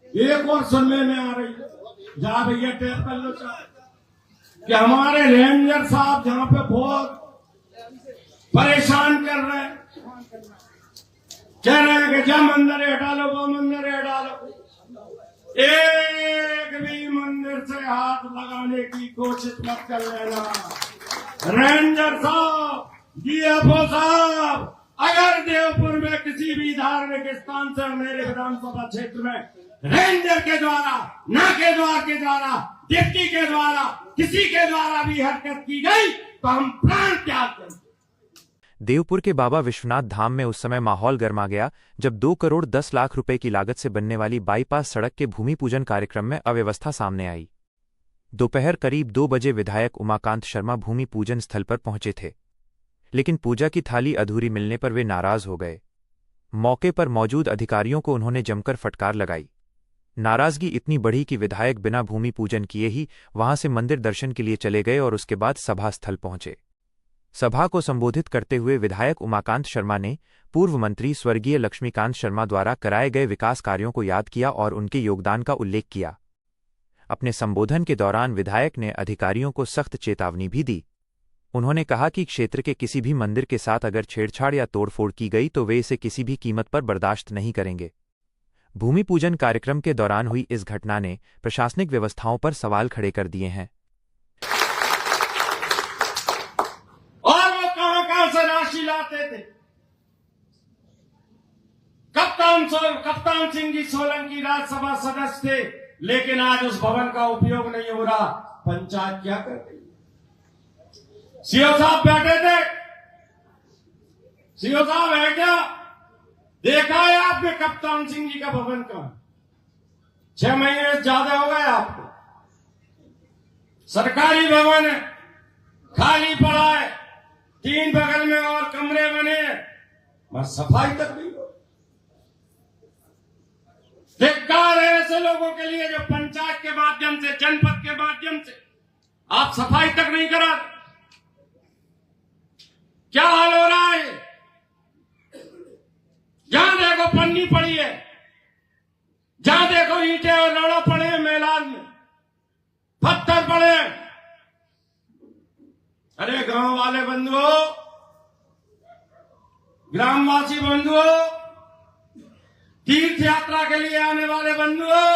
एक और सुनने में आ रही है, जा भैया टेप कर लो कि हमारे रेंजर साहब जहां पे बहुत परेशान कर रहे हैं, कह रहे हैं कि जब मंदिर हटा लो वो मंदिर हटा लो, एक भी मंदिर से हाथ लगाने की कोशिश मत कर लेना। रेंजर साहब, डीएफओ साहब, अगर देवपुर में किसी भी धार्मिक स्थान से मेरे विधानसभा क्षेत्र में रेंजर के द्वारा, नाके द्वार के द्वारा, डिप्टी के द्वारा, किसी के द्वारा भी हरकत की गई तो हम प्राण त्याग देंगे। देवपुर के बाबा विश्वनाथ धाम में उस समय माहौल गर्मा गया जब 2 करोड़ 10 लाख रुपए की लागत से बनने वाली बाईपास सड़क के भूमि पूजन कार्यक्रम में अव्यवस्था सामने आई। दोपहर करीब 2 बजे विधायक उमाकांत शर्मा भूमि पूजन स्थल पर पहुंचे थे, लेकिन पूजा की थाली अधूरी मिलने पर वे नाराज हो गए। मौके पर मौजूद अधिकारियों को उन्होंने जमकर फटकार लगाई। नाराजगी इतनी बढ़ी कि विधायक बिना भूमि पूजन किए ही वहां से मंदिर दर्शन के लिए चले गए और उसके बाद सभा स्थल पहुंचे। सभा को संबोधित करते हुए विधायक उमाकांत शर्मा ने पूर्व मंत्री स्वर्गीय लक्ष्मीकांत शर्मा द्वारा कराए गए विकास कार्यों को याद किया और उनके योगदान का उल्लेख किया। अपने संबोधन के दौरान विधायक ने अधिकारियों को सख्त चेतावनी भी दी। उन्होंने कहा कि क्षेत्र के किसी भी मंदिर के साथ अगर छेड़छाड़ या तोड़फोड़ की गई तो वे इसे किसी भी कीमत पर बर्दाश्त नहीं करेंगे। भूमि पूजन कार्यक्रम के दौरान हुई इस घटना ने प्रशासनिक व्यवस्थाओं पर सवाल खड़े कर दिए हैं। और वो कहां से राशि लाते थे? कप्तान सिंह जी सोलंकी राज्यसभा सदस्य थे, लेकिन आज उस भवन का उपयोग नहीं हो रहा। पंचायत क्या कर रही? सीओ साहब बैठे थे, सीओ साहब है क्या? देखा है आपने कप्तान सिंह जी का भवन का? 6 महीने से ज्यादा हो गए आपको। सरकारी भवन है, खाली पड़ा है, 3 बगल में और कमरे बने हैं, बस सफाई तक नहीं हो। धिक्कार है ऐसे लोगों के लिए जो पंचायत के माध्यम से, जनपद के माध्यम से आप सफाई तक नहीं करा। क्या हाल हो रहा है? जहां देखो पन्नी पड़ी है, जहां देखो ईंटें और रड़ा पड़े हैं, मैदान में पत्थर पड़े हैं। अरे गांव वाले बंधुओं, ग्रामवासी बंधुओं, तीर्थ यात्रा के लिए आने वाले बंधुओं,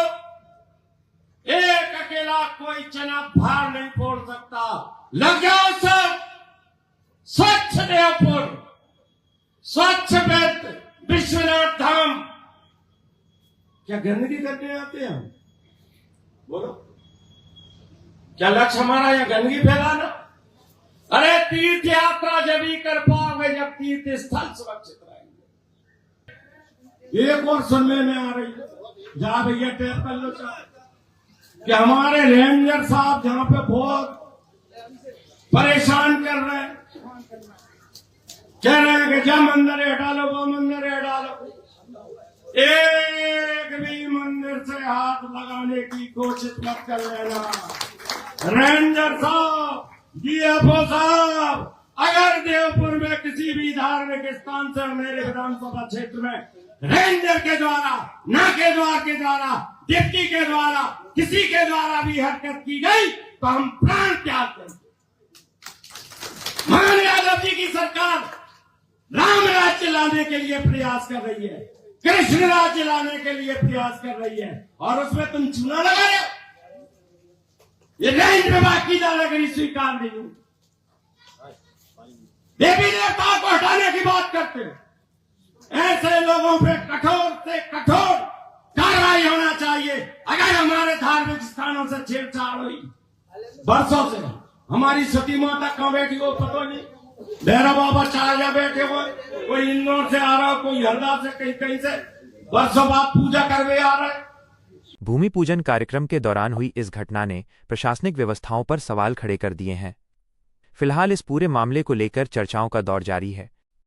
एक अकेला कोई चना भार नहीं फोड़ सकता। लग जाओ सब। स्वच्छ देवपुर, स्वच्छ विश्वनाथ धाम। क्या गंदगी करने आते हैं हम? बोलो, क्या लक्ष्य हमारा यहां गंदगी फैलाना? अरे तीर्थ यात्रा जब ही कर पाओगे जब तीर्थ स्थल सुरक्षित रहेंगे। एक और सुनने में आ रही है, जा भैया टेप कर लो कि हमारे रेंजर साहब जहां पे बहुत परेशान कर रहे हैं, कह रहे हैं कि जब मंदिर हटा लो वो मंदिर हटा लो, एक भी मंदिर से हाथ लगाने की कोशिश मत कर लेना। रेंजर साहब, डीएफओ साहब, अगर देवपुर में किसी भी धार्मिक स्थान से मेरे विधानसभा क्षेत्र में रेंजर के द्वारा, नाके द्वार के द्वारा, डिप्टी के द्वारा, किसी के द्वारा भी हरकत की गई तो हम प्राण त्याग देंगे। मान यादव जी की सरकार राम राज्य लाने के लिए प्रयास कर रही है, कृष्ण राज्य लाने के लिए प्रयास कर रही है, और उसमें तुम चूना लगा रहे हो। ये रेंज विभाग की दादागिरी स्वीकार नहीं हुई। देवी देवताओं को हटाने की बात करते हो। ऐसे लोगों पे कठोर से कठोर कार्रवाई होना चाहिए। अगर हमारे धार्मिक स्थानों से छेड़छाड़ हुई, बरसों से हमारी सती माता कहां बैठी हो पता नहीं, भैरव बाबा चार्जा बैठे हुए, कोई इंदौर से आ रहा हो, कोई हरदा से, कहीं कहीं से, बरसों बाद पूजा करवे आ रहा है। भूमि पूजन कार्यक्रम के दौरान हुई इस घटना ने प्रशासनिक व्यवस्थाओं पर सवाल खड़े कर दिए हैं। फिलहाल इस पूरे मामले को लेकर चर्चाओं का दौर जारी है।